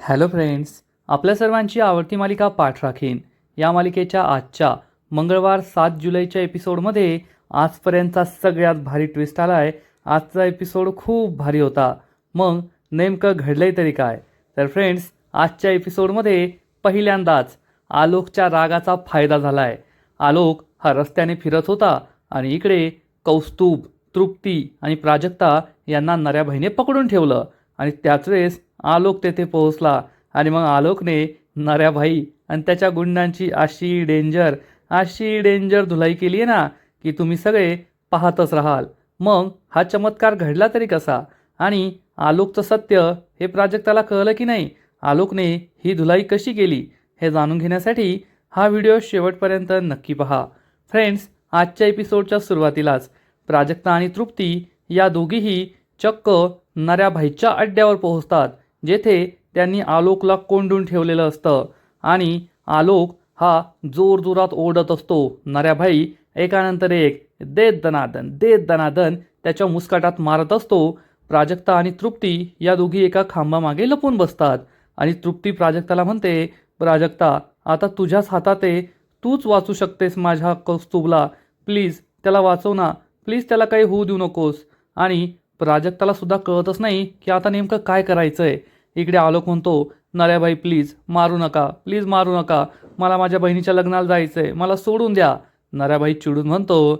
Hello friends, आपल्या सर्वांची आवडती मालिका पाठ राखीन या मालिकेच्या आजच्या मंगळवार 7 जुलैच्या एपिसोडमध्ये आजपर्यंतचा सगळ्यात भारी ट्विस्ट आला आहे. आजचा एपिसोड खूप भारी होता. मग नेमकं घडलंय तरी काय? तर फ्रेंड्स, आजच्या एपिसोडमध्ये पहिल्यांदाच आलोकच्या रागाचा फायदा झाला आहे. आलोक हा रस्त्याने फिरत होता आणि इकडे कौस्तुभ, तृप्ती आणि प्राजक्ता यांना नऱ्या बहिणी पकडून ठेवलं आणि त्याच वेळेस आलोक तेथे पोहोचला आणि मग आलोकने नऱ्याभाई आणि त्याच्या गुंडांची अशी डेंजर धुलाई केली आहे ना की तुम्ही सगळे पाहतच राहाल. मग हा चमत्कार घडला तरी कसा आणि आलोकचं सत्य हे प्राजक्ताला कळलं की नाही? आलोकने ही धुलाई कशी केली हे जाणून घेण्यासाठी हा व्हिडिओ शेवटपर्यंत नक्की पहा. फ्रेंड्स, आजच्या एपिसोडच्या सुरुवातीलाच प्राजक्ता आणि तृप्ती या दोघीही चक्क नऱ्याभाईच्या अड्ड्यावर पोहोचतात, जेथे त्यांनी आलोकला कोंडून ठेवलेलं असतं आणि आलोक हा जोरजोरात ओरडत असतो. नऱ्याभाई एकानंतर एक देत दनादन त्याच्या मुस्काटात मारत असतो. प्राजक्ता आणि तृप्ती या दोघी एका खांबामागे लपून बसतात आणि तृप्ती प्राजक्ताला म्हणते, प्राजक्ता, आता तुझ्याच हातात आहे. तूच वाचू शकतेस माझ्या कौस्तुभला. प्लीज त्याला वाचव ना. प्लीज त्याला काही होऊ देऊ नकोस. आणि प्राजक्ताला सुद्धा कळतच नाही की आता नेमकं काय करायचंय. इकडे आलोक म्हणतो, नऱ्याबाई प्लीज मारू नका. मला माझ्या बहिणीच्या लग्नाला जायचंय. मला सोडून द्या. नऱ्याबाई चिडून म्हणतो,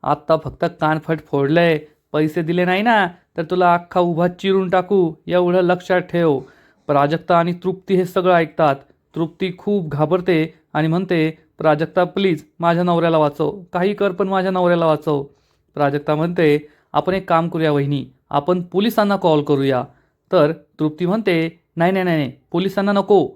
आत्ता फक्त कानफट फोडलंय. पैसे दिले नाही ना तर तुला अख्खा उभा चिरून टाकू, एवढं लक्षात ठेव. प्राजक्ता आणि तृप्ती हे सगळं ऐकतात. तृप्ती खूप घाबरते आणि म्हणते, प्राजक्ता प्लीज माझ्या नवऱ्याला वाचव. काही कर पण माझ्या नवऱ्याला वाचव. प्राजक्ता म्हणते, आपण एक काम करूया वहिनी, आपण पोलिसांना कॉल करूया. तर तृप्ती म्हणते, नाही, पोलिसांना नको.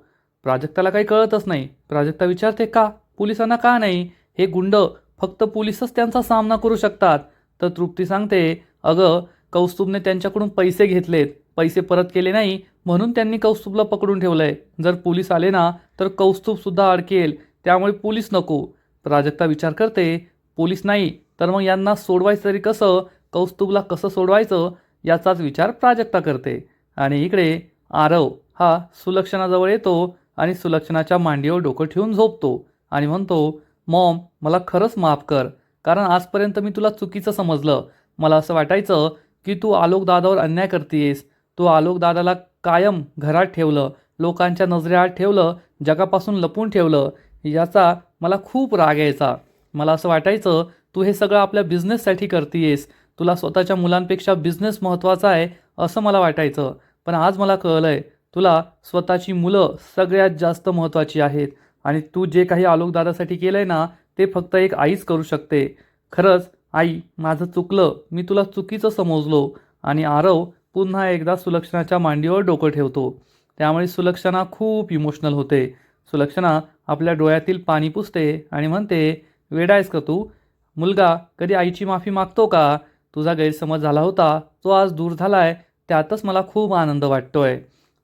प्राजक्ताला काही कळतच नाही. प्राजक्ता विचारते, का पोलिसांना का नाही? हे गुंड फक्त पोलिसच त्यांचा सामना करू शकतात. तर तृप्ती सांगते, अगं कौस्तुभने त्यांच्याकडून पैसे घेतलेत, पैसे परत केले नाही म्हणून त्यांनी कौस्तुभला पकडून ठेवलंय. जर पोलीस आले ना तर कौस्तुभसुद्धा अडकेल, त्यामुळे पोलीस नको. प्राजक्ता विचार करते, पोलीस नाही तर मग यांना सोडवायचं तरी कसं? कौस्तुभला कसं सोडवायचं याचाच विचार प्राजक्ता करते. आणि इकडे आरव हा सुलक्षणाजवळ येतो आणि सुलक्षणाच्या मांडीवर डोकं ठेवून झोपतो आणि म्हणतो, मॉम मला खरंच माफ कर, कारण आजपर्यंत मी तुला चुकीचं समजलं. मला असं वाटायचं की तू आलोक दादावर अन्याय करतेस. तू आलोक दादाला कायम घरात ठेवलं, लोकांच्या नजरेआड ठेवलं, जगापासून लपून ठेवलं. याचा मला खूप राग यायचा. मला असं वाटायचं तू हे सगळं आपल्या बिझनेससाठी करतेस. तुला स्वतःच्या मुलांपेक्षा बिझनेस महत्त्वाचा आहे असं मला वाटायचं. पण आज मला कळलंय तुला स्वतःची मुलं सगळ्यात जास्त महत्त्वाची आहेत आणि तू जे काही आलोक दादासाठी केलंय ना ते फक्त एक आईच करू शकते. खरंच आई, माझं चुकलं, मी तुला चुकीचं समजलो. आणि आरव पुन्हा एकदा सुलक्षणाच्या मांडीवर डोकं ठेवतो. त्यामुळे सुलक्षणा खूप इमोशनल होते. सुलक्षणा आपल्या डोळ्यातील पाणी पुसते आणि म्हणते, वेडा आहेस का तू? मुलगा कधी आईची माफी मागतो का? तुझा गैरसमज झाला होता तो आज दूर झालाय, त्यातच मला खूप आनंद वाटतोय.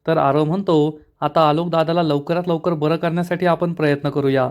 तर आरव म्हणतो, आता आलोक दादाला लवकरात लवकर बरं करण्यासाठी आपण प्रयत्न करूया.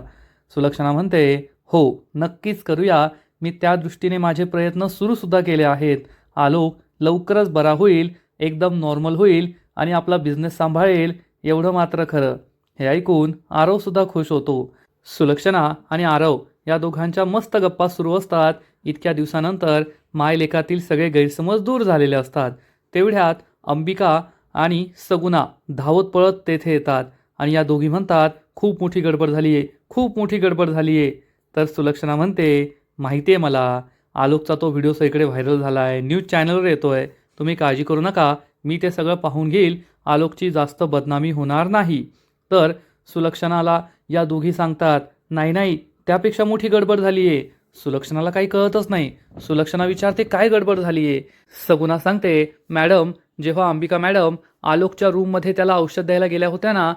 सुलक्षणा म्हणते, हो नक्कीच करूया. मी त्या दृष्टीने माझे प्रयत्न सुरूसुद्धा केले आहेत. आलोक लवकरच बरा होईल, एकदम नॉर्मल होईल आणि आपला बिझनेस सांभाळेल, एवढं मात्र खरं. हे ऐकून आरवसुद्धा खुश होतो. सुलक्षणा आणि आरव या दोघांच्या मस्त गप्पा सुरू असतात. इतक्या दिवसानंतर मायलेखातील सगळे गैरसमज दूर झालेले असतात. तेवढ्यात अंबिका आणि सगुणा धावत पळत तेथे येतात आणि या दोघी म्हणतात, खूप मोठी गडबड झाली आहे. तर सुलक्षणा म्हणते, माहिती आहे मला, आलोकचा तो व्हिडिओ सगळीकडे व्हायरल झाला आहे, न्यूज चॅनलवर येतो आहे. तुम्ही काळजी करू नका, मी ते सगळं पाहून घेईल. आलोकची जास्त बदनामी होणार नाही. तर सुलक्षणाला या दोघी सांगतात, नाही, त्यापेक्षा मोठी गडबड झाली आहे. सुलक्षणाला काही कळतच नाही. सुलक्षणा विचारते, काय गडबड झाली आहे? सगुणा सांगते, मॅडम, जेव्हा अंबिका मॅडम आलोकच्या रूममध्ये त्याला औषध द्यायला गेल्या होत्या ना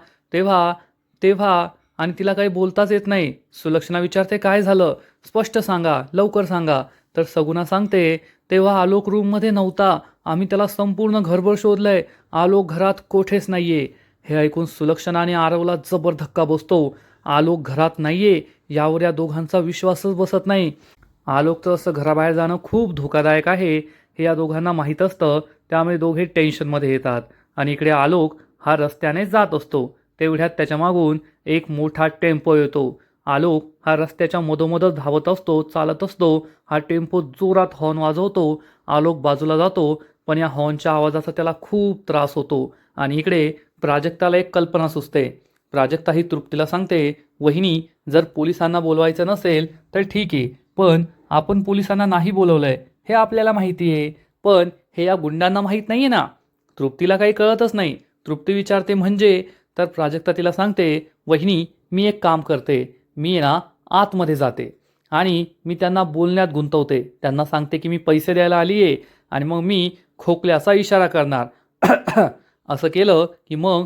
तेव्हा आणि तिला काही बोलताच येत नाही. सुलक्षणा विचारते, काय झालं? स्पष्ट सांगा, लवकर सांगा. तर सगुणा सांगते, तेव्हा आलोक रूममध्ये नव्हता. आम्ही त्याला संपूर्ण घरभर शोधलंय. आलोक घरात कोठेच नाहीये. हे ऐकून सुलक्षणा आणि आरवला जबर धक्का बसतो. आलोक घरात नाहीये यावर या दोघांचा विश्वासच बसत नाही. आलोकचं असं घराबाहेर जाणं खूप धोकादायक आहे हे या दोघांना माहीत असतं. त्यामुळे दोघे टेन्शनमध्ये येतात आणि इकडे आलोक हा रस्त्याने जात असतो. तेवढ्यात त्याच्या मागून एक मोठा टेम्पो येतो. आलोक हा रस्त्याच्या मधोमधच धावत असतो, चालत असतो. हा टेम्पो जोरात हॉर्न वाजवतो. आलोक बाजूला जातो, पण या हॉर्नच्या आवाजाचा त्याला खूप त्रास होतो. आणि इकडे प्राजक्ताला एक कल्पना सुचते. प्राजक्ता ही तृप्तीला सांगते, वहिनी, जर पोलिसांना बोलवायचं नसेल तर ठीक आहे, पण आपण पोलिसांना नाही बोलवलंय हे आपल्याला माहिती आहे, पण हे या गुंडांना माहीत नाहीये ना. तृप्तीला काही कळतच नाही. तृप्ती विचारते म्हणजे, तर प्राजक्ता तिला सांगते, वहिनी, मी एक काम करते, मी ना आतमध्ये जाते आणि मी त्यांना बोलण्यात गुंतवते. त्यांना सांगते की मी पैसे द्यायला आली आहे आणि मग मी खोकल्याचा इशारा करणार. असं केलं की मग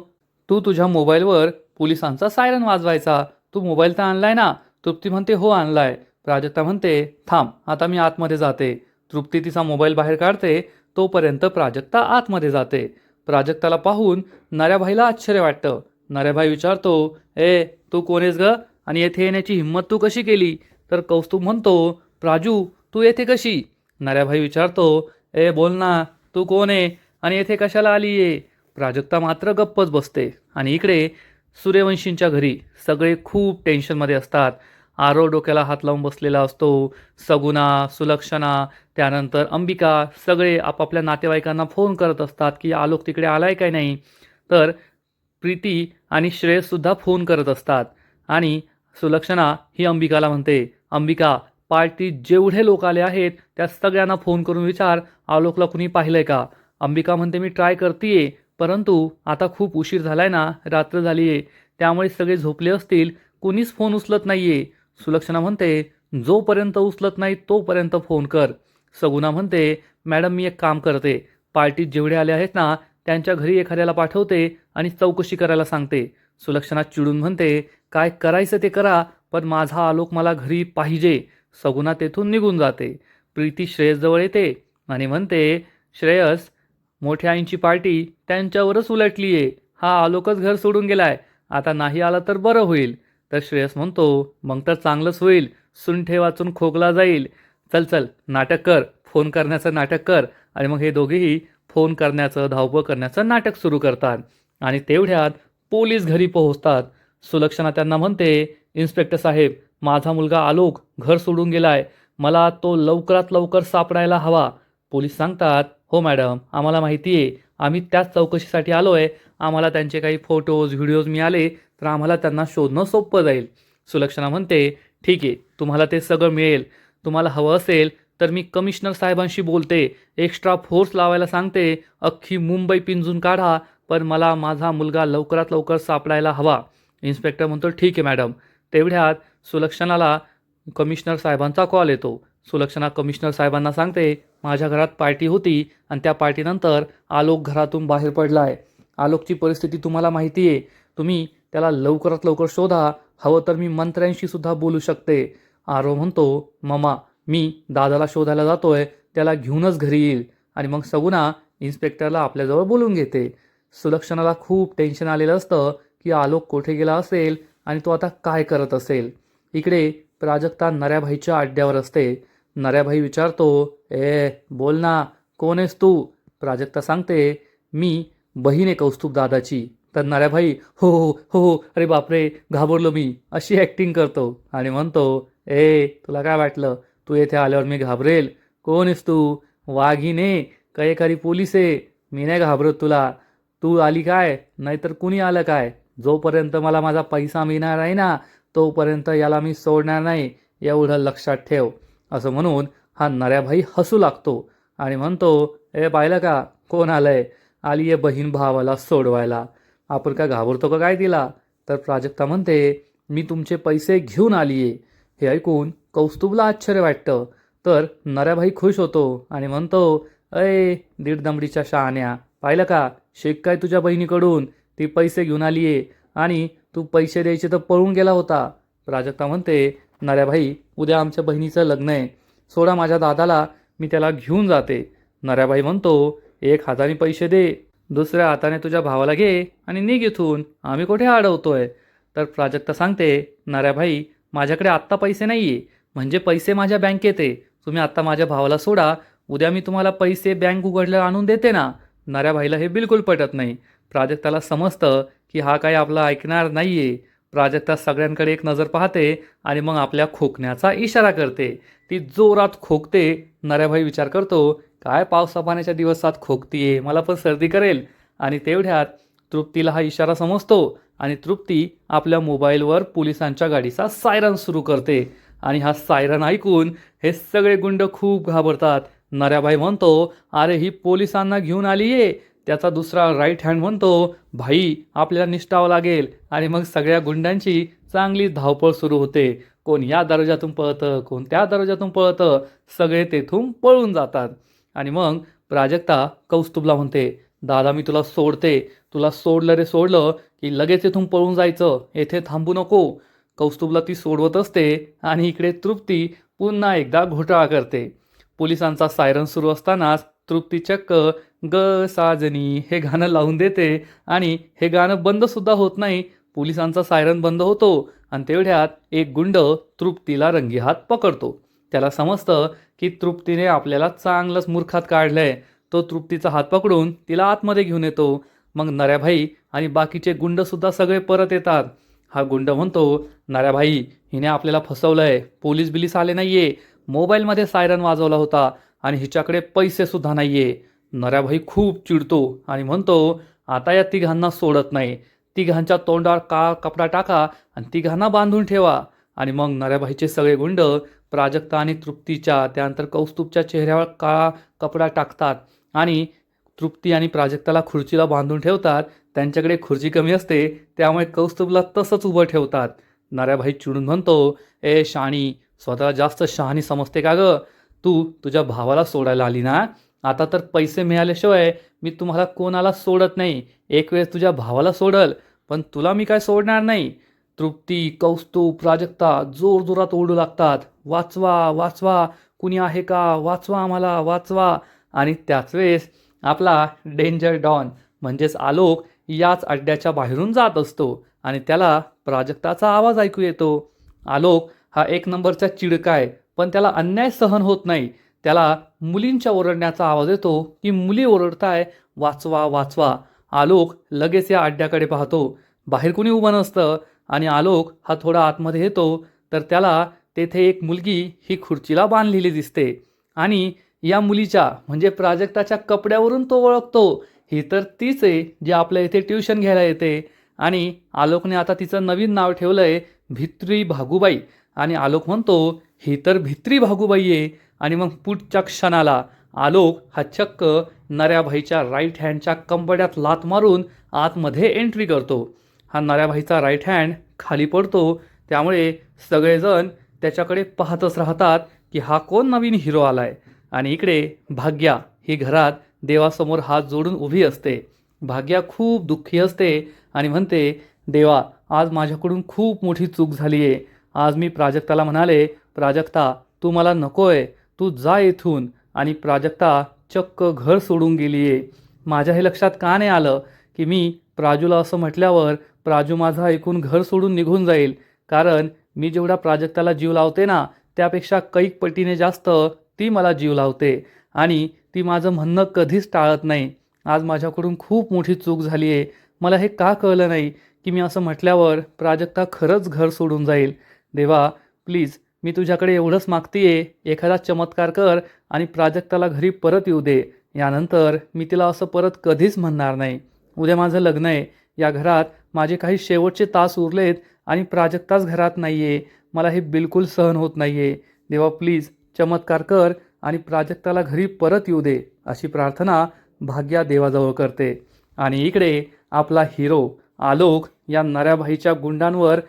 तू तुझ्या मोबाईलवर पोलिसांचा सायरन वाजवायचा. तू मोबाईल तर आणलाय ना. तृप्ती म्हणते, हो आणलाय. प्राजक्ता म्हणते, थांब, आता मी आतमध्ये जाते. तृप्ती तिचा मोबाईल बाहेर काढते. तोपर्यंत प्राजक्ता आतमध्ये जाते. प्राजक्ताला पाहून नऱ्याभाईला आश्चर्य वाटतं. नऱ्याभाई विचारतो, ए, तू कोण आहेस ग, आणि येथे येण्याची हिंमत तू कशी केली? तर कौस्तुभ म्हणतो, प्राजू, तू येथे कशी? नऱ्याभाई विचारतो, ए, बोल ना, तू कोण आहे आणि येथे कशाला आली आहे? प्राजक्ता मात्र गप्पच बसते. आणि इकडे सूर्यवंशींच्या घरी सगळे खूप टेन्शनमध्ये असतात. आरव डोक्याला हात लावून बसलेला असतो. सगुणा, सुलक्षणा, त्यानंतर अंबिका सगळे आपापल्या नातेवाईकांना फोन करत असतात की आलोक तिकडे आलाय काय नाही. तर प्रीती आणि श्रेयससुद्धा फोन करत असतात. आणि सुलक्षणा ही अंबिकाला म्हणते, अंबिका, पार्टीत जेवढे लोक आले आहेत त्या सगळ्यांना फोन करून विचार, आलोकला कुणी पाहिलंय का? अंबिका म्हणते, मी ट्राय करतीये, परंतु आता खूप उशीर झालाय ना, रात्र झाली आहे, त्यामुळे सगळे झोपले असतील, कुणीच फोन उचलत नाहीये. सुलक्षणा म्हणते, जोपर्यंत उचलत नाही तोपर्यंत फोन कर. सगुणा म्हणते, मॅडम, मी एक काम करते, पार्टीत जेवढे आले आहेत ना त्यांच्या घरी एखाद्याला पाठवते आणि चौकशी करायला सांगते. सुलक्षणा चिडून म्हणते, काय करायचं ते करा, पण माझा आलोक मला घरी पाहिजे. सगुणा तेथून निघून जाते. प्रीती श्रेयसजवळ येते आणि म्हणते, श्रेयस, मोठ्या आईंची पार्टी त्यांच्यावरच उलटली आहे. हा आलोकच घर सोडून गेलाय, आता नाही आला तर बरं होईल. तर श्रेयस म्हणतो, मग तर चांगलंच होईल, सुंठे वाचून खोकला जाईल. चल चल, नाटक कर, फोन करण्याचं नाटक कर. आणि मग हे दोघेही फोन करण्याचं, धावपळ करण्याचं नाटक सुरू करतात. आणि तेवढ्यात पोलीस घरी पोहोचतात. सुलक्षणा त्यांना म्हणते, इन्स्पेक्टर साहेब, माझा मुलगा आलोक घर सोडून गेलाय, मला तो लवकरात लवकर सापडायला हवा. पोलीस सांगतात, हो मॅडम, आम्हाला माहिती आहे, आम्ही त्याच चौकशीसाठी आलो आहे. आम्हाला त्यांचे काही फोटोज व्हिडिओज मिळाले तर आम्हाला त्यांना शोधणं सोपं जाईल. सुलक्षणा म्हणते, ठीक आहे, तुम्हाला ते सगळं मिळेल. तुम्हाला हवं असेल तर मी कमिशनर साहेबांशी बोलते, एक्स्ट्रा फोर्स लावायला सांगते, अख्खी मुंबई पिंजून काढा, पण मला माझा मुलगा लवकरात लवकर सापडायला हवा. इन्स्पेक्टर म्हणतो, ठीक आहे मॅडम. तेवढ्यात सुलक्षणाला कमिशनर साहेबांचा कॉल येतो. सुलक्षणा कमिशनर साहेबांना सांगते, माझ्या घरात पार्टी होती आणि त्या पार्टीनंतर आलोक घरातून बाहेर पडलाय. आलोकची परिस्थिती तुम्हाला माहिती आहे, तुम्ही त्याला लवकरात लवकर शोधा, हवं तर मी मंत्र्यांशी सुद्धा बोलू शकते. आरव म्हणतो, मामा, मी दादाला शोधायला जातोय, त्याला घेऊनच घरी येईल. आणि मग सगुणा इन्स्पेक्टरला आपल्याजवळ बोलून घेते. सुलक्षणाला खूप टेन्शन आलेलं असतं की आलोक कुठे गेला असेल आणि तो आता काय करत असेल. इकडे प्राजक्ता नऱ्याभाईच्या अड्ड्यावर असते. नऱ्याभाई विचारतो, ए, बोल ना, कोण आहेस तू? प्राजक्ता सांगते, मी बहीण आहे कौस्तुभ दादाची. तर नऱ्याभाई, हो हो हो हो, अरे बापरे, घाबरलो मी, अशी ॲक्टिंग करतो आणि म्हणतो, ए, तुला काय वाटलं, तू येथे आल्यावर मी घाबरेल? कोण आहेस तू? वाघिने का एखादी पोलीस आहे? मी नाही घाबरत तुला. तू आली काय, नाहीतर कुणी आलं काय? जोपर्यंत मला माझा पैसा मिळणार आहे ना, तोपर्यंत याला मी सोडणार नाही, एवढं लक्षात ठेव. असं म्हणून हा नऱ्याभाई हसू लागतो आणि म्हणतो, ए, पाहिलं का, कोण आलंय? आली आहे बहीण भावाला सोडवायला. आपण काय घाबरतो का काय तिला? तर प्राजक्ता म्हणते, मी तुमचे पैसे घेऊन आली आहे. हे ऐकून कौस्तुभला आश्चर्य वाटतं. तर नऱ्याभाई खुश होतो आणि म्हणतो, अय, दीड दमडीच्या शहाण्या, पाहिलं का, शेक काय तुझ्या बहिणीकडून, ती पैसे घेऊन आली आहे आणि तू पैसे द्यायचे तर पळून गेला होता. प्राजक्ता म्हणते, नऱ्याभाई, उद्या आमच्या बहिणीचं लग्न आहे, सोडा माझ्या दादाला, मी त्याला घेऊन जाते. नऱ्याभाई म्हणतो, एक हाताने पैसे दे, दुसऱ्या हाताने तुझ्या भावाला घे आणि निघ इथून, आम्ही कुठे अडवतोय. तर प्राजक्ता सांगते, नऱ्याभाई, माझ्याकडे आत्ता पैसे नाही आहे, म्हणजे पैसे माझ्या बँकेत आहे, तुम्ही आत्ता माझ्या भावाला सोडा, उद्या मी तुम्हाला पैसे बँक उघडल्यावर आणून देते ना. नऱ्याभाईला हे बिलकुल पटत नाही. प्राजक्ताला समजतं की हा काही आपलं ऐकणार नाही आहे. प्राजक्ता सगळ्यांकडे एक नजर पाहते आणि मग आपल्या खोकण्याचा इशारा करते. ती जोरात खोकते. नऱ्याभाई विचार करतो, काय पावसा पाण्याच्या दिवसात खोकतीये, मला पण सर्दी करेल. आणि तेवढ्यात तृप्तीला हा इशारा समजतो आणि तृप्ती आपल्या मोबाईलवर पोलिसांच्या गाडीचा सायरन सुरू करते. आणि हा सायरन ऐकून हे सगळे गुंड खूप घाबरतात. नऱ्याभाई म्हणतो, अरे ही पोलिसांना घेऊन आली आहे. त्याचा दुसरा राईट हँड म्हणतो, भाई आपल्याला निष्ठावं लागेल. आणि मग सगळ्या गुंडांची चांगली धावपळ सुरू होते. कोण या दरवाजातून पळतं, कोण त्या दरवाजातून पळतं. सगळे तेथून पळून जातात. आणि मग प्राजक्ता कौस्तुभला म्हणते, दादा मी तुला सोडते. तुला सोडलं रे सोडलं की लगेच इथून पळून जायचं, येथे थांबू नको. कौस्तुभला ती सोडवत असते आणि इकडे तृप्ती पुन्हा एकदा घोटाळा करते. पोलिसांचा सायरन सुरू असतानाच तृप्ती चक्क ग साजनी हे गाणं लावून देते आणि हे गाणं बंदसुद्धा होत नाही. पोलिसांचा सायरन बंद होतो आणि तेवढ्यात एक गुंड तृप्तीला रंगेहात पकडतो. त्याला समजतं की तृप्तीने आपल्याला चांगलंच मूर्खात काढलंय. तो तृप्तीचा हात पकडून तिला आतमध्ये घेऊन येतो. मग नऱ्याभाई आणि बाकीचे गुंडसुद्धा सगळे परत येतात. हा गुंड म्हणतो, नऱ्याभाई हिने आपल्याला फसवलंय, पोलीस बिलीस आले नाहीये, मोबाईलमध्ये सायरन वाजवला होता आणि हिच्याकडे पैसेसुद्धा नाहीये. नऱ्याभाई खूप चिडतो आणि म्हणतो, आता या तिघांना सोडत नाही. तिघांच्या तोंडावर काळा कपडा टाका आणि तिघांना बांधून ठेवा. आणि मग नऱ्याभाईचे सगळे गुंड प्राजक्ता आणि तृप्तीच्या त्यानंतर कौस्तुभच्या चेहऱ्यावर काळा कपडा टाकतात आणि तृप्ती आणि प्राजक्ताला खुर्चीला बांधून ठेवतात. त्यांच्याकडे खुर्ची कमी असते त्यामुळे कौस्तुभला तसंच उभं ठेवतात. नऱ्याभाई चिडून म्हणतो, ए शाणी, स्वतःला जास्त शहाणी समजते का गं? तू तुझ्या भावाला सोडायला आली ना, आता तर पैसे मिळाल्याशिवाय मी तुम्हाला कोणाला सोडत नाही. एक वेळेस तुझ्या भावाला सोडल, पण तुला मी काय सोडणार नाही. तृप्ती, कौस्तुभ, प्राजक्ता जोरजोरात ओरडू लागतात, वाचवा वाचवा, कुणी आहे का, वाचवा आम्हाला वाचवा. आणि त्याच वेळेस आपला डेंजर डॉन म्हणजेच आलोक याच अड्ड्याच्या बाहेरून जात असतो आणि त्याला प्राजक्ताचा आवाज ऐकू येतो. आलोक हा एक नंबरचा चिडका आहे, पण त्याला अन्याय सहन होत नाही. त्याला मुलींच्या ओरडण्याचा आवाज येतो की मुली ओरडताय, वाचवा वाचवा. आलोक लगेच या अड्ड्याकडे पाहतो. बाहेर कुणी उभं नसतं आणि आलोक हा थोडा आतमध्ये येतो तर त्याला तेथे एक मुलगी ही खुर्चीला बांधलेली दिसते. आणि या मुलीच्या म्हणजे प्राजक्ताच्या कपड्यावरून तो ओळखतो, ही तर तीच आहे जी आपल्या इथे ट्युशन घ्यायला येते. आणि आलोकने आता तिचं नवीन नाव ठेवलंय भित्री भागूबाई. आणि आलोक म्हणतो, ही तर भित्री भागूबाई आहे. आणि मग पुढच्या क्षणाला आलोक हा चक्क नऱ्याभाईच्या राईट हँडच्या कंबड्यात लात मारून आतमध्ये एंट्री करतो. हा नऱ्याभाईचा राईट हँड खाली पडतो. त्यामुळे सगळेजण त्याच्याकडे पाहतच राहतात की हा कोण नवीन हिरो आलाय. आणि इकडे भाग्या ही घरात देवासमोर हात जोडून उभी असते. भाग्या खूप दुःखी असते आणि म्हणते, देवा आज माझ्याकडून खूप मोठी चूक झाली आहे. आज मी प्राजक्ताला म्हणाले, प्राजक्ता तू मला नकोय, तू जा इथून. आणि प्राजक्ता चक्क घर सोडून गेली आहे. माझ्या हे लक्षात का नाही आलं की मी प्राजूला असं म्हटल्यावर प्राजू माझं ऐकून घर सोडून निघून जाईल. कारण मी जेवढा प्राजक्ताला जीव लावते ना, त्यापेक्षा कैक पटीने जास्त ती मला जीव लावते आणि ती माझं म्हणणं कधीच टाळत नाही. आज माझ्याकडून खूप मोठी चूक झाली आहे. मला हे का कळलं नाही की मी असं म्हटल्यावर प्राजक्ता खरंच घर सोडून जाईल. देवा प्लीज मी तुझ्याकडे एवढंच मागतेय, एखादा चमत्कार कर आणि प्राजक्ताला घरी परत येऊ दे. यानंतर मी तिला असं परत कधीच म्हणणार नाही. उद्या माझं लग्न आहे. या घरात माझे काही शेवटचे तास उरलेत आणि प्राजक्ताच घरात नाही आहे. मला हे बिलकुल सहन होत नाही आहे. देवा प्लीज चमत्कार कर आणि प्राजक्ताला घरी परत येऊ दे, अशी प्रार्थना भाग्या देवाजवळ करते. आणि इकडे आपला हिरो आलोक या नऱ्याभाईच्या गुंडांवर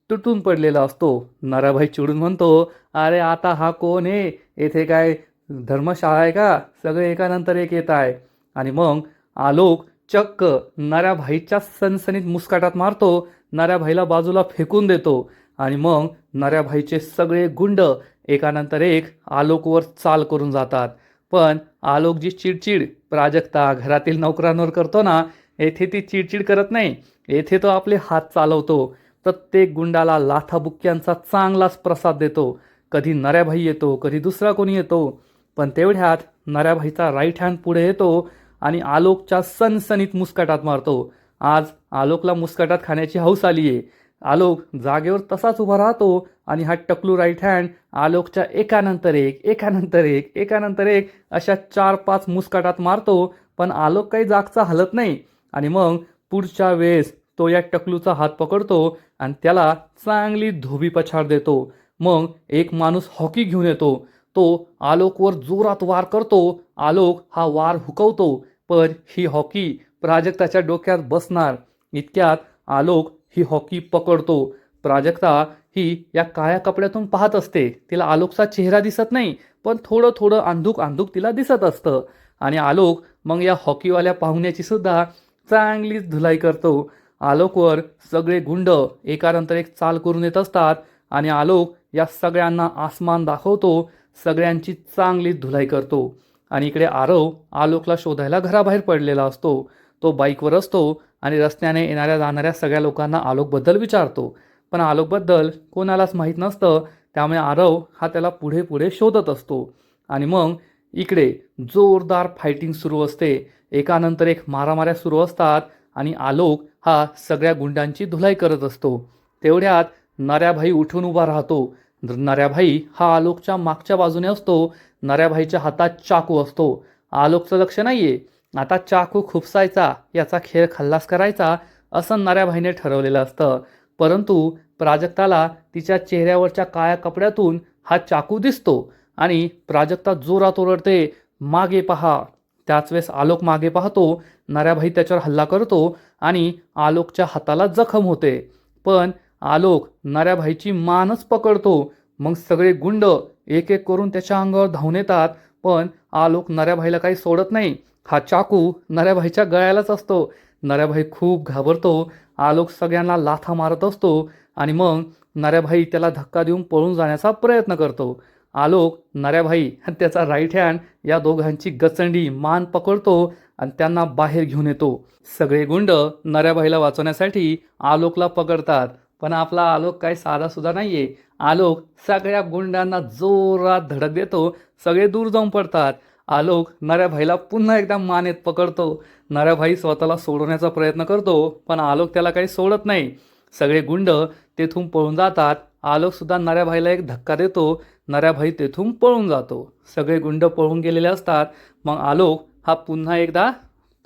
तुटून पडलेला असतो. नऱ्याभाई चिडून म्हणतो, अरे आता हा कोण आहे? येथे काय धर्मशाळा आहे का? सगळे एकानंतर एक येत आहे. आणि मग आलोक चक्क नऱ्याभाईच्या सणसणीत मुस्काटात मारतो, नऱ्याभाईला बाजूला फेकून देतो. आणि मग नऱ्याभाईचे सगळे गुंड एकानंतर एक आलोकवर चाल करून जातात. पण आलोक जी चिडचिड प्राजक्ता घरातील नोकरांवर करतो ना, येथे ती चिडचिड करत नाही. येथे तो आपले हात चालवतो. प्रत्येक गुंडाला लाथाबुक्क्यांचा चांगलाच प्रसाद देतो. कधी नऱ्याभाई येतो, कधी दुसरा कोणी येतो. पण तेवढ्यात नऱ्याभाईचा राईट हँड पुढे येतो आणि आलोकच्या सनसनीत मुस्कटात मारतो. आज आलोकला मुस्कटात खाण्याची हौस आली आहे. आलोक जागेवर तसाच उभा राहतो आणि हा टकलू राईट हँड आलोकच्या एकानंतर एक अशा 4-5 मुस्कटात मारतो. पण आलोक काही जागचा हलत नाही. आणि मग पुढच्या वेळेस तो या टकलूचा हात पकडतो आणि त्याला चांगली धोबी पछाड देतो. मग एक माणूस हॉकी घेऊन येतो. तो आलोकवर जोरात वार करतो. आलोक हा वार हुकवतो, पण ही हॉकी प्राजक्ताच्या डोक्यात बसणार. इतक्यात आलोक ही हॉकी पकडतो. प्राजक्ता ही या काळ्या कपड्यातून पाहत असते. तिला आलोकचा चेहरा दिसत नाही, पण थोडं थोडं अंधुक अंधुक तिला दिसत असतं. आणि आलोक मग या हॉकीवाल्या पाहुण्याची सुद्धा चांगलीच धुलाई करतो. आलोकवर सगळे गुंड एकानंतर एक चाल करून येत असतात आणि आलोक या सगळ्यांना आसमान दाखवतो. सगळ्यांची चांगलीच धुलाई करतो. आणि इकडे आरव आलोकला शोधायला घराबाहेर पडलेला असतो. तो बाईकवर असतो आणि रस्त्याने येणाऱ्या जाणाऱ्या सगळ्या लोकांना आलोकबद्दल विचारतो. पण आलोकबद्दल कोणालाच माहीत नसतं. त्यामुळे आरव हा त्याला पुढे पुढे शोधत असतो. आणि मग इकडे जोरदार फायटिंग सुरू असते. एकानंतर एक मारामाऱ्या सुरू असतात आणि आलोक हा सगळ्या गुंडांची धुलाई करत असतो. तेवढ्यात नऱ्याभाई उठून उभा राहतो. नऱ्याभाई हा आलोकच्या मागच्या बाजूने असतो. नऱ्याभाईच्या हातात चाकू असतो. आलोकचं लक्ष नाहीये. आता चाकू खुपसायचा, याचा खेळ खल्लास करायचा असं नऱ्याभाईने ठरवलेलं असतं. परंतु प्राजक्ताला तिच्या चेहऱ्यावरच्या काळ्या कपड्यातून हा चाकू दिसतो आणि प्राजक्ता जोरात ओरडते, मागे पहा. त्याच वेळेस आलोक मागे पाहतो. नऱ्याभाई त्याच्यावर हल्ला करतो आणि आलोकच्या हाताला जखम होते. पण आलोक नऱ्याभाईची मानच पकडतो. मग सगळे गुंड एक एक करून त्याच्या अंगावर धावून येतात. पण आलोक नऱ्याभाईला काही सोडत नाही. हा चाकू नऱ्याभाईच्या गळ्यालाच असतो. नऱ्याभाई खूप घाबरतो. आलोक सगळ्यांना लाथा मारत असतो आणि मग नऱ्याभाई त्याला धक्का देऊन पळून जाण्याचा प्रयत्न करतो. आलोक नऱ्याभाई आणि त्याचा राईट हँड या दोघांची गचंडी मान पकडतो आणि त्यांना बाहेर घेऊन येतो. सगळे गुंड नऱ्याभाईला वाचवण्यासाठी आलोकला पकडतात. पण आपला आलोक काही साधा सुद्धा नाहीये. आलोक सगळ्या गुंडांना जोरात धडक देतो. सगळे दूर जाऊन पडतात. आलोक नऱ्याभाईला पुन्हा एकदा मानेत पकडतो. नऱ्याभाई स्वतःला सोडवण्याचा प्रयत्न करतो, पण आलोक त्याला काही सोडत नाही. सगळे गुंड तेथून पळून जातात. आलोक सुद्धा नऱ्याभाईला एक धक्का देतो. नऱ्याभाई तेथून पळून जातो. सगळे गुंड पळून गेलेले असतात. मग आलोक हा पुन्हा एकदा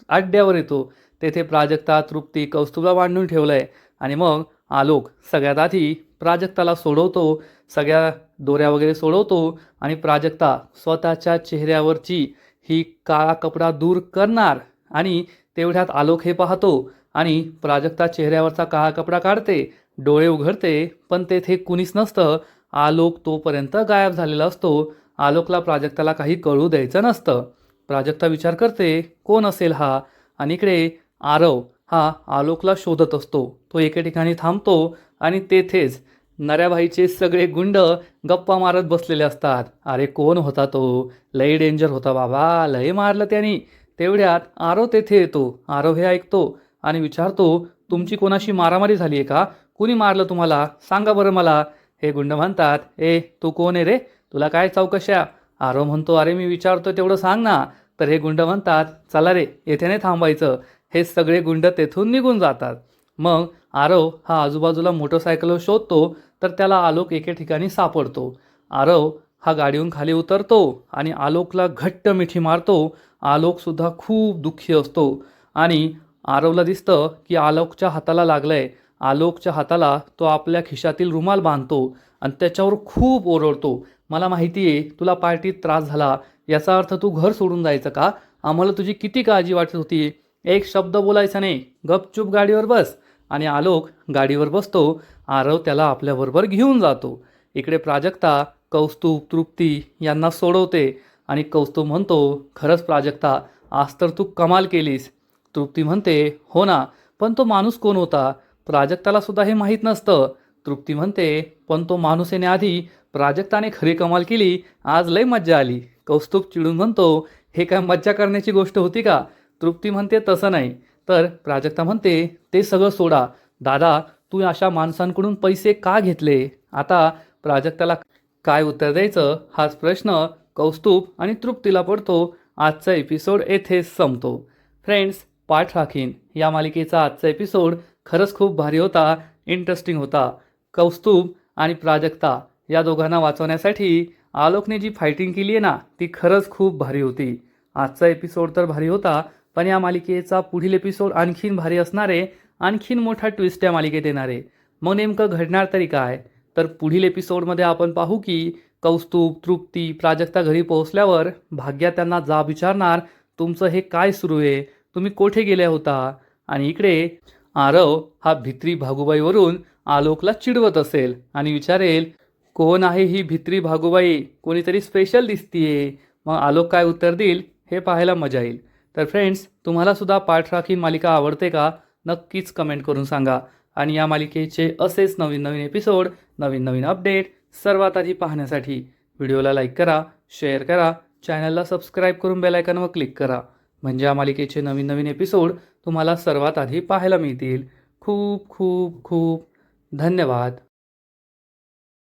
अड्ड्यावर येतो. तेथे प्राजक्ता, तृप्ती, कौस्तुभला मांडून ठेवलंय. आणि मग आलोक सगळ्यात आधी प्राजक्ताला सोडवतो. सगळ्या दोऱ्या वगैरे सोडवतो आणि प्राजक्ता स्वतःच्या चेहऱ्यावरची ही काळा कपडा दूर करणार. आणि तेवढ्यात आलोक हे पाहतो आणि प्राजक्ता चेहऱ्यावरचा काळा कपडा काढते. डोळे उघडते, पण तेथे कुणीच नसतं. आलोक तोपर्यंत गायब झालेला असतो. आलोकला प्राजक्ताला काही कळू द्यायचं नसतं. प्राजक्ता विचार करते, कोण असेल हा. आणि इकडे आरव हा आलोकला शोधत असतो. तो एके ठिकाणी थांबतो आणि तेथेच नऱ्याभाईचे सगळे गुंड गप्पा मारत बसलेले असतात. अरे कोण होता तो? लई डेंजर होता बाबा, लई मारलं त्यांनी. तेवढ्यात आरव तेथे येतो. आरव हे ऐकतो आणि विचारतो, तुमची कोणाशी मारामारी झाली आहे का? कुणी मारलं तुम्हाला? सांगा बरं मला. हे गुंड म्हणतात, तू कोण आहे रे? तुला काय चौकशा? आरव म्हणतो, अरे मी विचारतो तेवढं सांग ना. तर हे गुंड म्हणतात, चला रे, येथे नाही थांबायचं. हे सगळे गुंड तेथून निघून जातात. मग आरव हा आजूबाजूला मोटरसायकलवर शोधतो, तर त्याला आलोक एके ठिकाणी सापडतो. आरव हा गाडीहून खाली उतरतो आणि आलोकला घट्ट मिठी मारतो. आलोकसुद्धा खूप दुःखी असतो आणि आरवला दिसतं की आलोकच्या हाताला लागलंय. आलोकच्या हाताला तो आपल्या खिशातील रुमाल बांधतो आणि त्याच्यावर खूप ओरडतो, मला माहिती आहे तुला पार्टीत त्रास झाला, याचा अर्थ तू घर सोडून जायचं का? आम्हाला तुझी किती काळजी वाटत होती. एक शब्द बोलायचा नाही, गपचूप गाडीवर बस. आणि आलोक गाडीवर बसतो. आरव त्याला आपल्याबरोबर घेऊन जातो. इकडे प्राजक्ता कौस्तुभ, तृप्ती यांना सोडवते आणि कौस्तुभ म्हणतो, खरंच प्राजक्ता, आज तर तू कमाल केलीस. तृप्ती म्हणते, हो ना, पण तो माणूस कोण होता? प्राजक्ताला सुद्धा हे माहीत नसतं. तृप्ती म्हणते, पण तो माणूस येण्याआधी प्राजक्ताने खरी कमाल केली. आज लय मज्जा आली. कौस्तुभ चिडून म्हणतो, हे काय मज्जा करण्याची गोष्ट होती का? तृप्ती म्हणते, तसं नाही. तर प्राजक्ता म्हणते, ते सगळं सोडा. दादा, तू अशा माणसांकडून पैसे का घेतले? आता प्राजक्ताला काय उत्तर द्यायचं हाच प्रश्न कौस्तुभ आणि तृप्तीला पडतो. आजचा एपिसोड येथेच संपतो. फ्रेंड्स, पाठ राखीन या मालिकेचा आजचा एपिसोड खरंच खूप भारी होता, इंटरेस्टिंग होता. कौस्तुभ आणि प्राजक्ता या दोघांना वाचवण्यासाठी आलोकने जी फायटिंग केली आहे ना, ती खरंच खूप भारी होती. आजचा एपिसोड तर भारी होता, पण या मालिकेचा पुढील एपिसोड आणखीन भारी असणार आहे. आणखीन मोठा ट्विस्ट या मालिकेत येणार आहे. मग नेमकं घडणार तरी काय? तर पुढील एपिसोडमध्ये आपण पाहू की कौस्तुभ, तृप्ती, प्राजक्ता घरी पोहोचल्यावर भाग्या त्यांना जाब विचारणार, तुमचं हे काय सुरू आहे? तुम्ही कोठे गेल्या होता? आणि इकडे आरव हा भित्री भागूबाईवरून आलोकला चिडवत असेल आणि विचारेल, कोण आहे ही भित्री भागूबाई? कोणीतरी स्पेशल दिसतीये. मग आलोक काय उत्तर देईल हे पाहायला मजा येईल. तर फ्रेंड्स, तुम्हाला सुद्धा पाठ राखीन मालिका आवडते का? नक्कीच कमेंट करून सांगा. आणि या मालिकेचे असेच नवीन नवीन एपिसोड, नवीन नवीन अपडेट सर्वात आधी पाहण्यासाठी व्हिडिओला लाईक करा, शेअर करा, चॅनलला सबस्क्राईब करून बेल आयकॉनवर क्लिक करा. म्हणजे या मालिकेचे नवीन नवीन एपिसोड तुम्हाला सर्वात आधी पाहायला मिळतील. खूप खूप खूप धन्यवाद.